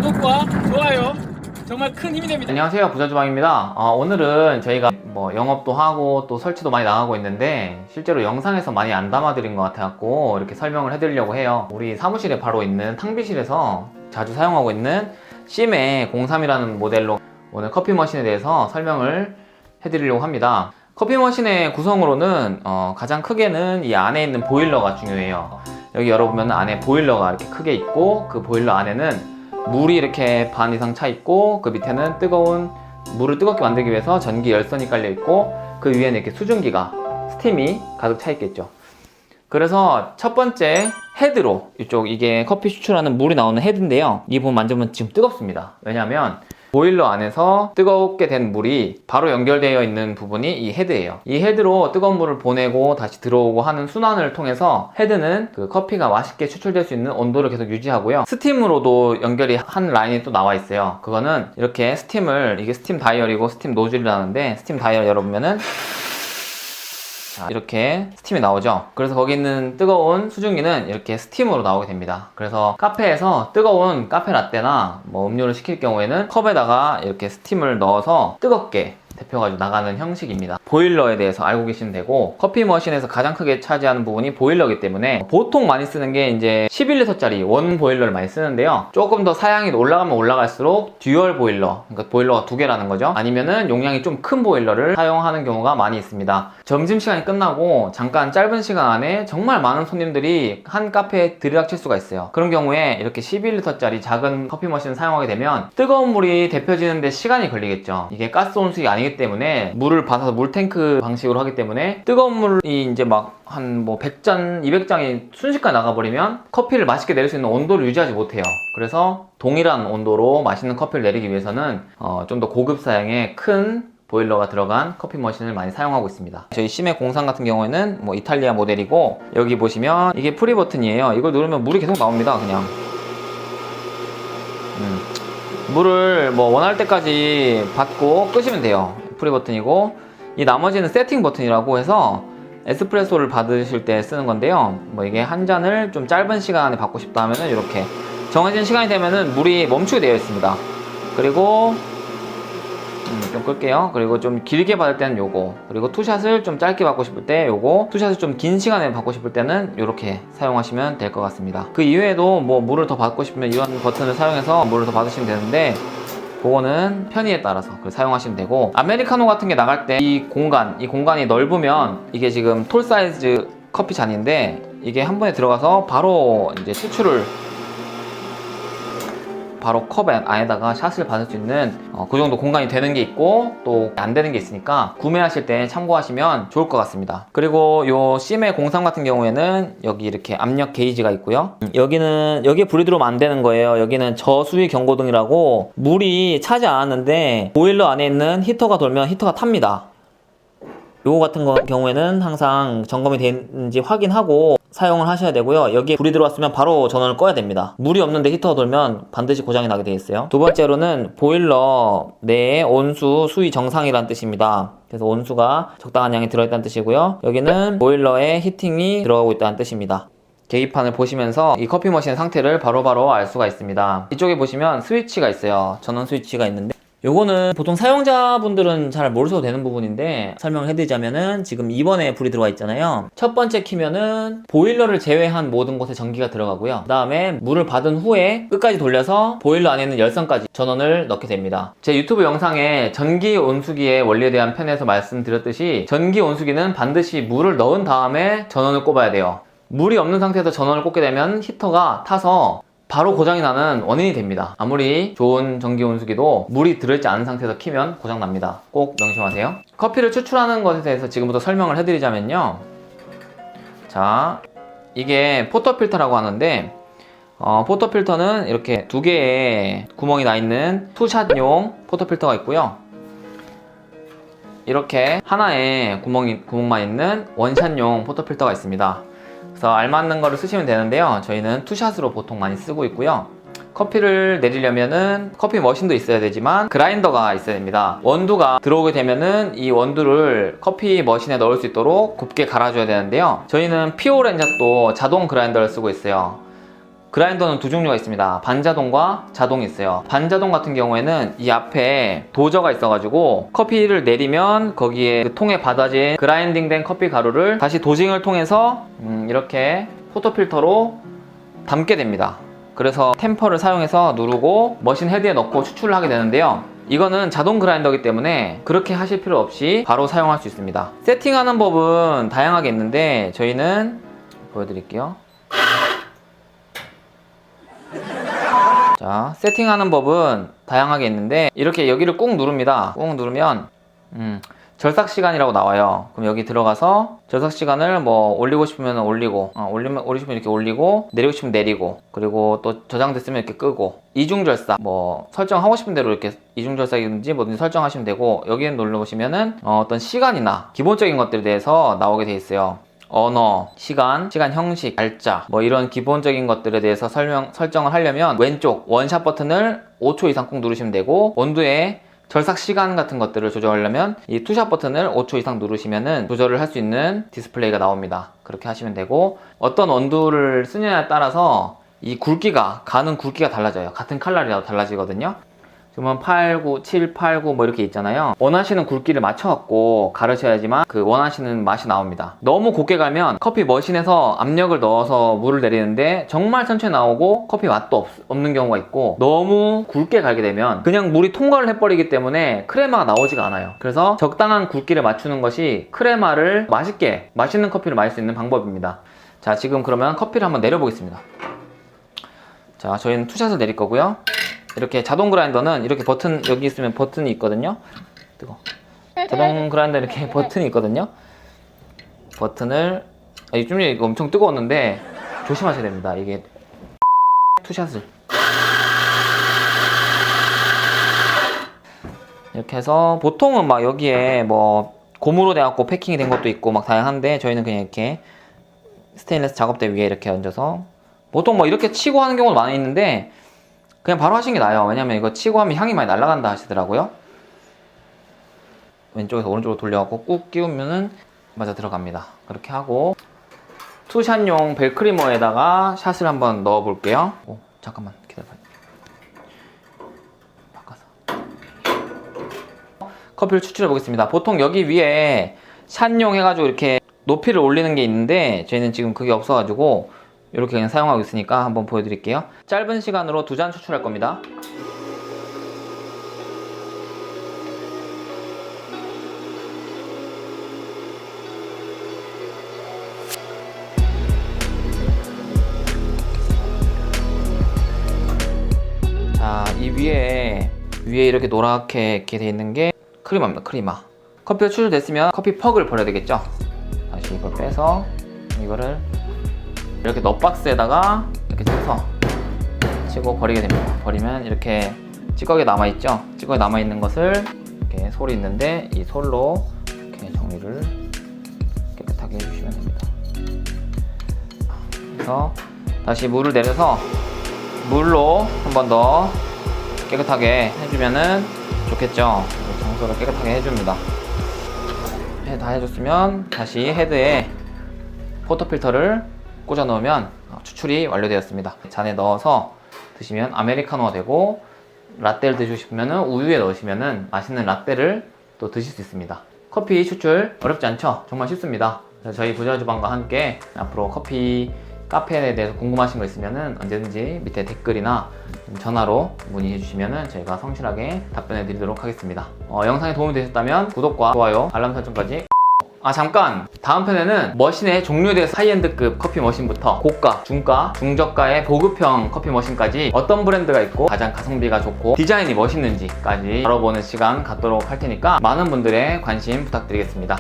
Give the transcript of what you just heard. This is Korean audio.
구독과 좋아요 정말 큰 힘이 됩니다. 안녕하세요, 부자주방입니다. 오늘은 저희가 영업도 하고 또 설치도 많이 나가고 있는데 실제로 영상에서 많이 안 담아드린 것 같아갖고 이렇게 설명을 해드리려고 해요. 우리 사무실에 바로 있는 탕비실에서 자주 사용하고 있는 심의 03이라는 모델로 오늘 커피 머신에 대해서 설명을 해드리려고 합니다. 커피 머신의 구성으로는 가장 크게는 이 안에 있는 보일러가 중요해요. 여기 열어보면 안에 보일러가 이렇게 크게 있고, 그 보일러 안에는 물이 이렇게 반 이상 차 있고, 그 밑에는 뜨거운 물을 뜨겁게 만들기 위해서 전기 열선이 깔려 있고, 그 위에는 이렇게 수증기가, 스팀이 가득 차 있겠죠. 그래서 첫 번째 헤드로, 이쪽 이게 커피 추출하는 물이 나오는 헤드인데요, 이 부분 만지면 지금 뜨겁습니다. 왜냐하면 보일러 안에서 뜨겁게 된 물이 바로 연결되어 있는 부분이 이 헤드예요. 이 헤드로 뜨거운 물을 보내고 다시 들어오고 하는 순환을 통해서 헤드는 그 커피가 맛있게 추출될 수 있는 온도를 계속 유지하고요. 스팀으로도 연결이 한 라인이 또 나와 있어요. 그거는 이렇게 스팀을, 이게 스팀 다이얼이고 스팀 노즐이라는데, 스팀 다이얼 열어보면은 이렇게 스팀이 나오죠. 그래서 거기 있는 뜨거운 수증기는 이렇게 스팀으로 나오게 됩니다. 그래서 카페에서 뜨거운 카페 라떼나 음료를 시킬 경우에는 컵에다가 이렇게 스팀을 넣어서 뜨겁게 데펴가지고 나가는 형식입니다. 보일러에 대해서 알고 계시면 되고, 커피 머신에서 가장 크게 차지하는 부분이 보일러이기 때문에 보통 많이 쓰는 게 이제 11리터짜리 원 보일러를 많이 쓰는데요, 조금 더 사양이 올라가면 올라갈수록 듀얼 보일러, 그러니까 보일러가 두 개라는 거죠. 아니면은 용량이 좀 큰 보일러를 사용하는 경우가 많이 있습니다. 점심시간이 끝나고 잠깐 짧은 시간 안에 정말 많은 손님들이 한 카페에 들이닥칠 수가 있어요. 그런 경우에 이렇게 11리터짜리 작은 커피 머신을 사용하게 되면 뜨거운 물이 데펴지는데 시간이 걸리겠죠. 이게 가스 온수기 아니기 때문에 물을 받아서 물탱크 방식으로 하기 때문에 뜨거운 물이 이제 막 한 100잔, 200잔이 순식간에 나가버리면 커피를 맛있게 내릴 수 있는 온도를 유지하지 못해요. 그래서 동일한 온도로 맛있는 커피를 내리기 위해서는 좀 더 고급 사양의 큰 보일러가 들어간 커피 머신을 많이 사용하고 있습니다. 저희 심의 03 같은 경우에는 이탈리아 모델이고, 여기 보시면 이게 프리 버튼이에요. 이걸 누르면 물이 계속 나옵니다. 그냥 물을 원할 때까지 받고 끄시면 돼요. 프리 버튼이고, 이 나머지는 세팅 버튼이라고 해서 에스프레소를 받으실 때 쓰는 건데요, 이게 한 잔을 좀 짧은 시간에 받고 싶다 하면은 이렇게 정해진 시간이 되면은 물이 멈추게 되어 있습니다. 그리고 좀 끌게요. 그리고 좀 길게 받을 때는 요거, 그리고 투샷을 좀 짧게 받고 싶을 때 요거, 투샷을 좀 긴 시간에 받고 싶을 때는 요렇게 사용하시면 될 것 같습니다. 그 이외에도 물을 더 받고 싶으면 이런 버튼을 사용해서 물을 더 받으시면 되는데, 그거는 편의에 따라서 사용하시면 되고, 아메리카노 같은 게 나갈 때 이 공간이 넓으면, 이게 지금 톨 사이즈 커피 잔인데 이게 한 번에 들어가서 바로 이제 추출을 바로 컵 안에다가 샷을 받을 수 있는 그 정도 공간이 되는 게 있고, 또 안 되는 게 있으니까 구매하실 때 참고하시면 좋을 것 같습니다. 그리고 요 심의 03 같은 경우에는 여기 이렇게 압력 게이지가 있고요, 여기에 불이 들어오면 안 되는 거예요. 여기는 저수위 경고등이라고, 물이 차지 않았는데 보일러 안에 있는 히터가 돌면 히터가 탑니다. 요거 같은 경우에는 항상 점검이 되는지 확인하고 사용을 하셔야 되고요. 여기에 불이 들어왔으면 바로 전원을 꺼야 됩니다. 물이 없는데 히터가 돌면 반드시 고장이 나게 되어 있어요. 두 번째로는 보일러 내에 온수 수위 정상이라는 뜻입니다. 그래서 온수가 적당한 양이 들어있다는 뜻이고요, 여기는 보일러에 히팅이 들어가고 있다는 뜻입니다. 계기판을 보시면서 이 커피 머신의 상태를 바로바로 알 수가 있습니다. 이쪽에 보시면 스위치가 있어요. 전원 스위치가 있는데, 요거는 보통 사용자분들은 잘 모르셔도 되는 부분인데 설명을 해드리자면은, 지금 2번에 불이 들어와 있잖아요. 첫 번째 키면은 보일러를 제외한 모든 곳에 전기가 들어가고요, 그 다음에 물을 받은 후에 끝까지 돌려서 보일러 안에 있는 열선까지 전원을 넣게 됩니다. 제 유튜브 영상에 전기 온수기의 원리에 대한 편에서 말씀드렸듯이, 전기 온수기는 반드시 물을 넣은 다음에 전원을 꼽아야 돼요. 물이 없는 상태에서 전원을 꽂게 되면 히터가 타서 바로 고장이 나는 원인이 됩니다. 아무리 좋은 전기 온수기도 물이 들어있지 않은 상태에서 키면 고장 납니다. 꼭 명심하세요. 커피를 추출하는 것에 대해서 지금부터 설명을 해드리자면요, 자, 이게 포터필터라고 하는데, 포터필터는 이렇게 두 개의 구멍이 나 있는 투샷용 포터필터가 있고요, 이렇게 하나의 구멍만 있는 원샷용 포터필터가 있습니다. 그래서 알맞는 거를 쓰시면 되는데요, 저희는 투샷으로 보통 많이 쓰고 있고요, 커피를 내리려면은 커피 머신도 있어야 되지만 그라인더가 있어야 됩니다. 원두가 들어오게 되면은 이 원두를 커피 머신에 넣을 수 있도록 곱게 갈아줘야 되는데요, 저희는 피오렌잣도 자동 그라인더를 쓰고 있어요. 그라인더는 두 종류가 있습니다. 반자동과 자동이 있어요. 반자동 같은 경우에는 이 앞에 도저가 있어가지고 커피를 내리면 거기에 그 통에 받아진 그라인딩된 커피 가루를 다시 도징을 통해서 이렇게 포토필터로 담게 됩니다. 그래서 템퍼를 사용해서 누르고 머신 헤드에 넣고 추출을 하게 되는데요. 이거는 자동 그라인더이기 때문에 그렇게 하실 필요 없이 바로 사용할 수 있습니다. 세팅하는 법은 다양하게 있는데 저희는 보여드릴게요. 자, 세팅하는 법은 다양하게 있는데 이렇게 여기를 꾹 누릅니다. 꾹 누르면 절삭 시간이라고 나와요. 그럼 여기 들어가서 절삭 시간을 뭐 올리고 싶으면 올리고, 올리고 싶으면 이렇게 올리고, 내리고 싶으면 내리고, 그리고 또 저장됐으면 이렇게 끄고, 이중 절삭 뭐 설정하고 싶은 대로 이렇게 이중 절삭이든지 뭐든지 설정하시면 되고, 여기에 눌러보시면은 어떤 시간이나 기본적인 것들에 대해서 나오게 돼 있어요. 언어, 시간 형식, 날짜 뭐 이런 기본적인 것들에 대해서 설정을 하려면 왼쪽 원샷 버튼을 5초 이상 꾹 누르시면 되고, 온도에 절삭 시간 같은 것들을 조절하려면 이 투샷 버튼을 5초 이상 누르시면은 조절을 할 수 있는 디스플레이가 나옵니다. 그렇게 하시면 되고, 어떤 원두를 쓰느냐에 따라서 이 굵기가, 가는 굵기가 달라져요. 같은 칼날이라도 달라지거든요. 지금은 8, 9, 7, 8, 9 뭐 이렇게 있잖아요. 원하시는 굵기를 맞춰갖고 가르셔야지만 그 원하시는 맛이 나옵니다. 너무 곱게 갈면 커피 머신에서 압력을 넣어서 물을 내리는데 정말 천천히 나오고 커피 맛도 없는 경우가 있고, 너무 굵게 갈게 되면 그냥 물이 통과를 해버리기 때문에 크레마가 나오지가 않아요. 그래서 적당한 굵기를 맞추는 것이 크레마를 맛있게, 맛있는 커피를 마실 수 있는 방법입니다. 자, 지금 그러면 커피를 한번 내려보겠습니다. 자, 저희는 투샷을 내릴 거고요. 이렇게 자동 그라인더는 이렇게 버튼, 여기 있으면 버튼이 있거든요. 뜨거. 자동 그라인더 이렇게 버튼이 있거든요. 버튼을, 좀 전에 이거 엄청 뜨거웠는데 조심하셔야 됩니다. 이게 투샷을 이렇게 해서, 보통은 막 여기에 뭐 고무로 돼갖고 패킹이 된 것도 있고 막 다양한데, 저희는 그냥 이렇게 스테인리스 작업대 위에 이렇게 얹어서, 보통 뭐 이렇게 치고 하는 경우도 많이 있는데 그냥 바로 하시는 게 나아요. 왜냐면 이거 치고 하면 향이 많이 날아간다 하시더라고요. 왼쪽에서 오른쪽으로 돌려갖고 꾹 끼우면은 맞아 들어갑니다. 그렇게 하고, 투샷용 벨크리머에다가 샷을 한번 넣어 볼게요. 오, 잠깐만 기다려봐요. 바꿔서 커피를 추출해 보겠습니다. 보통 여기 위에 샷용 해가지고 이렇게 높이를 올리는 게 있는데 저희는 지금 그게 없어가지고 이렇게 그냥 사용하고 있으니까 한번 보여드릴게요. 짧은 시간으로 2잔 추출할 겁니다. 자, 이 위에 이렇게 노랗게 이렇게 돼 있는 게 크리마입니다. 크리마. 커피가 추출됐으면 커피 퍽을 버려야 되겠죠. 다시 이걸 빼서 이거를 이렇게 넛박스에다가 이렇게 치고 버리게 됩니다. 버리면 이렇게 찌꺼기 남아있죠? 찌꺼기 남아있는 것을 이렇게 솔이 있는데 이 솔로 이렇게 정리를 깨끗하게 해주시면 됩니다. 그래서 다시 물을 내려서 물로 한 번 더 깨끗하게 해주면은 좋겠죠? 청소를 깨끗하게 해줍니다. 다 해줬으면 다시 헤드에 포토필터를 꽂아 넣으면 추출이 완료되었습니다. 잔에 넣어서 드시면 아메리카노가 되고, 라떼를 드시고 싶으면 우유에 넣으시면 맛있는 라떼를 또 드실 수 있습니다. 커피 추출 어렵지 않죠? 정말 쉽습니다. 그래서 저희 부자주방과 함께 앞으로 커피 카페에 대해서 궁금하신 거 있으면 언제든지 밑에 댓글이나 전화로 문의해 주시면 저희가 성실하게 답변해 드리도록 하겠습니다. 영상이 도움이 되셨다면 구독과 좋아요, 알람 설정까지. 잠깐! 다음 편에는 머신의 종류에 대해서 하이엔드급 커피 머신부터 고가, 중가, 중저가의 보급형 커피 머신까지 어떤 브랜드가 있고 가장 가성비가 좋고 디자인이 멋있는지까지 알아보는 시간 갖도록 할 테니까 많은 분들의 관심 부탁드리겠습니다.